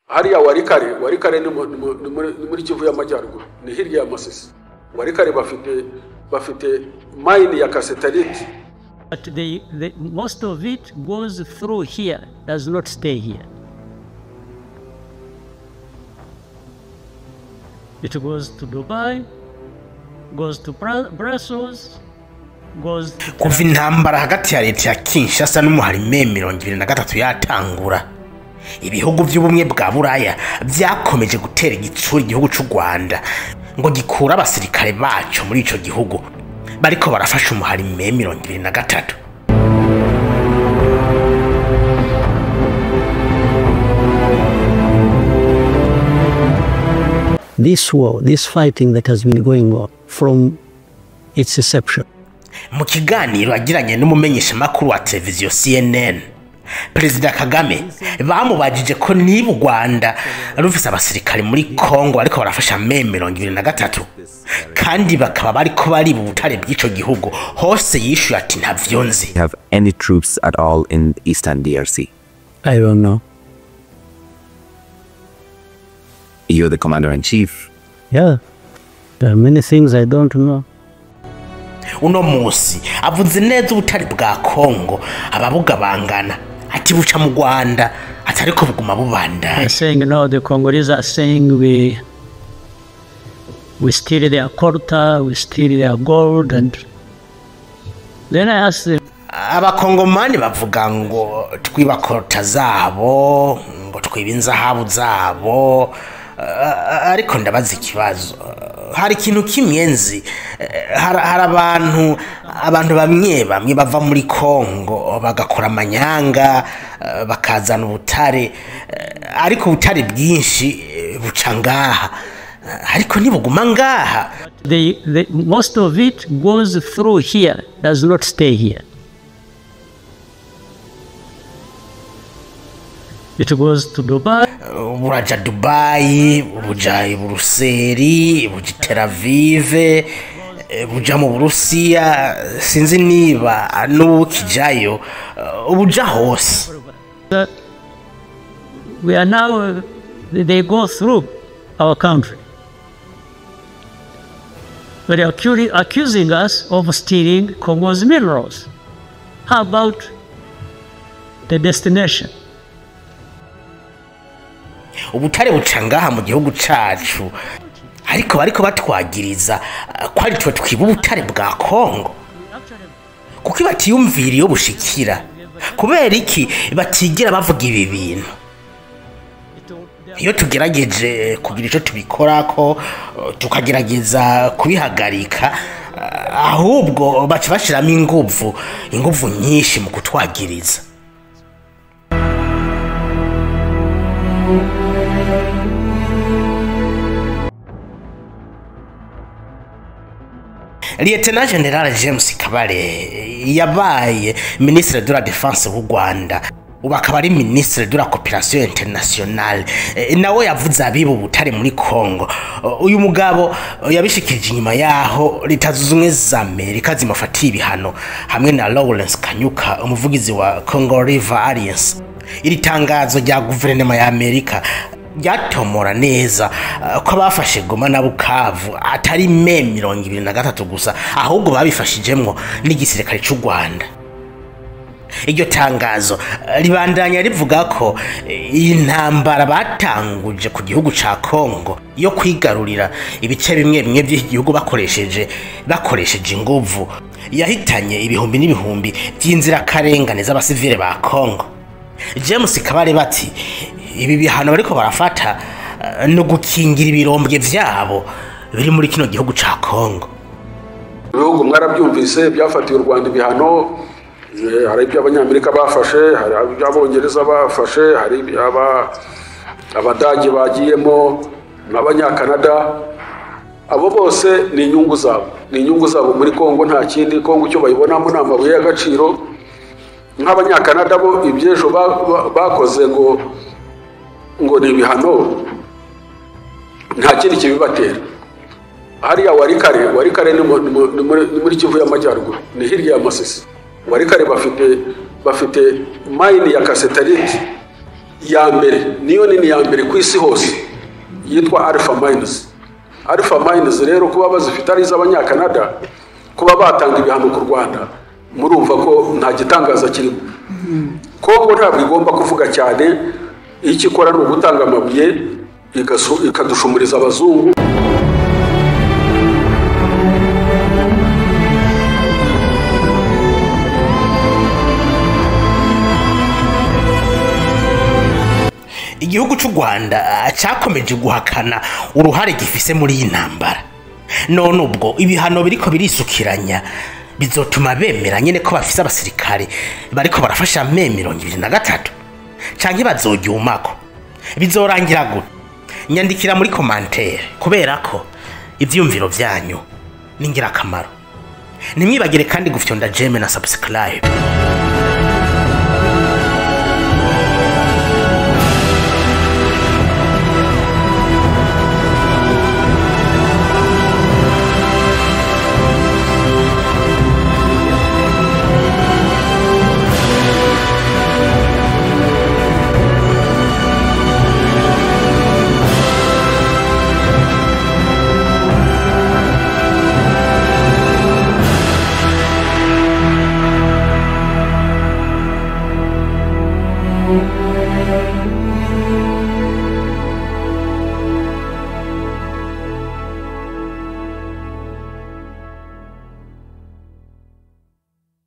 hariya warikare ni muri Kivu y'Amajyaruguru, ni hirya ya Masisi. Warikare bafite mine ya cassiterite. But most of it goes through here, does not stay here. It goes to Dubai, goes to Brussels, goes to... Kuva intambara hagati ya leta ya Kinshasa n'umuharime 23 yatangura, ibihugu by'ubumwe bwa Buraya byakomeje gutera igitsuri igihugu cy'u Rwanda ngo gikura abasirikare bacu muri ico gihugu bariko barafasha umuharime 23. This war, this fighting that has been going on from its inception. Mu kiganiro agiranye n'umumenyesha makuru wa televiziyo CNN, Perezida Kagame bamubajije ko niba u Rwanda rufise abasirikare muri Congo ariko barafasha 23 kandi bakaba bariko bari Ubutare bw'ico gihugu hose, yishuye ati ntavyo nzi. Have any troops at all in Eastern DRC? I don't know. You're the commander-in-chief. Yeah, there are many things I don't know. Uno musi avuze neza Ubutare bwa Congo ababuga bangana ati Buca mu Rwanda ati ariko buguma bubanda. I'm saying no, the Congolese are saying we steal their quota, we steal their gold, and then I asked them, abakongomani bavuga ngo twiba quota zabo, ngo twiba inzahabu zabo. Ariko ndabaza ikibazo, hari ikintu kimyenzi, hari abantu bamwe bava muri Congo bagakora amanyanga bakazana Ubutare, ariko Ubutare bwinshi buca ngaha, ariko ntibuguma ngaha. Most of it goes through here, does not stay here. It goes to Dubai. Buraja Dubai, buja Buruseli, buja Tel Aviv, buja mu Burusiya, sinzi niba n'ukijayo, buja hose. We are now, they go through our country. But they are accusing us of stealing Congo's minerals. How about the destination? Ubutare buca ngaha mu gihugu cacu, ariko bariko batwagiriza ko ari twe twiba Ubutare bwa Congo, kuko batiyumvira iyo bushikira. Kubera iki batigera bavuga ibi bintu? Iyo tugerageje kugira ico tubikorako, tukagerageza kubihagarika, ahubwo baca bashiramo inguvu nyinshi mu kutwagiriza. Lieutenant General James Kabare yabaye ministre de la défense w'u Rwanda, ubu akaba ari ministre de la coopération internationale, nawe yavuze abiba Ubutare muri Congo. Uyu mugabo yabishikije inyuma yaho Leta Zunze Ubumwe za Amerika zimufatiye ibihano hamwe na Lawrence Kanyuka, umuvugizi wa Congo River Alliance. Iri tangazo rya guverinoma ya Amerika ryatomora neza ko abafashe Goma na Bukavu atari 23 gusa, ahubwo babifashijemwo n'igisirikare cy'u Rwanda. Iryo tangazo ribandanya rivuga ko iyi ntambara batanguje ku gihugu ca Congo yo kwigarurira ibice bimwe by'igihugu bakoresheje inguvu yahitanye ibihumbi n'ibihumbi by'inzira karengane z'abasivile ba Congo. James Kabare bati ibi bihano bariko barafata no gukingira ibirombwe vyabo biri muri kino gihugu ca Congo. Ibihugu mwarabyumvise byafatiye u Rwanda ibihano, hari iby'Abanyamerika bafashe, hari iby'Abongereza bafashe, hari Abadage bagiyemo n'Abanyakanada. Abo bose ni inyungu zabo muri Congo, nta kindi. Congo cyo bayibonamo n'amabuye y'agaciro. Nk'Abanyakanada bo ibyejo bakoze ngo ni ibihano, nta kindi kibibatera. Hariya warikare ni muri Kivu y'Amajyaruguru, ni hirya ya Masisi. Warikare bafite mine ya cassiterite ya mbere niyo nini ya mbere ku isi hose yitwa Alpha Mines. Alpha Mines rero kuba bazifite ari iz'abanyakanada, kuba batanga ibihano ku Rwanda, murumva ko nta gitangaza kirimo. Kongo ntabwo igomba kuvuga cyane, icyo ikora ni ugutanga amabuye ikadushumuriza abazungu. Igihugu cy'u Rwanda cyakomeje guhakana uruhare gifise muri iyi ntambara. None ubwo ibihano biriko birisukiranya bizotuma bemera nyene ko bafise abasirikare bariko barafasha me 23 canke bazogyumako. Bizorangira gute? Nyandikira muri commentaire kubera ko ivyumviro vyanyu ningira akamaro. Nimwibagire kandi gufyonda jeme na subscribe.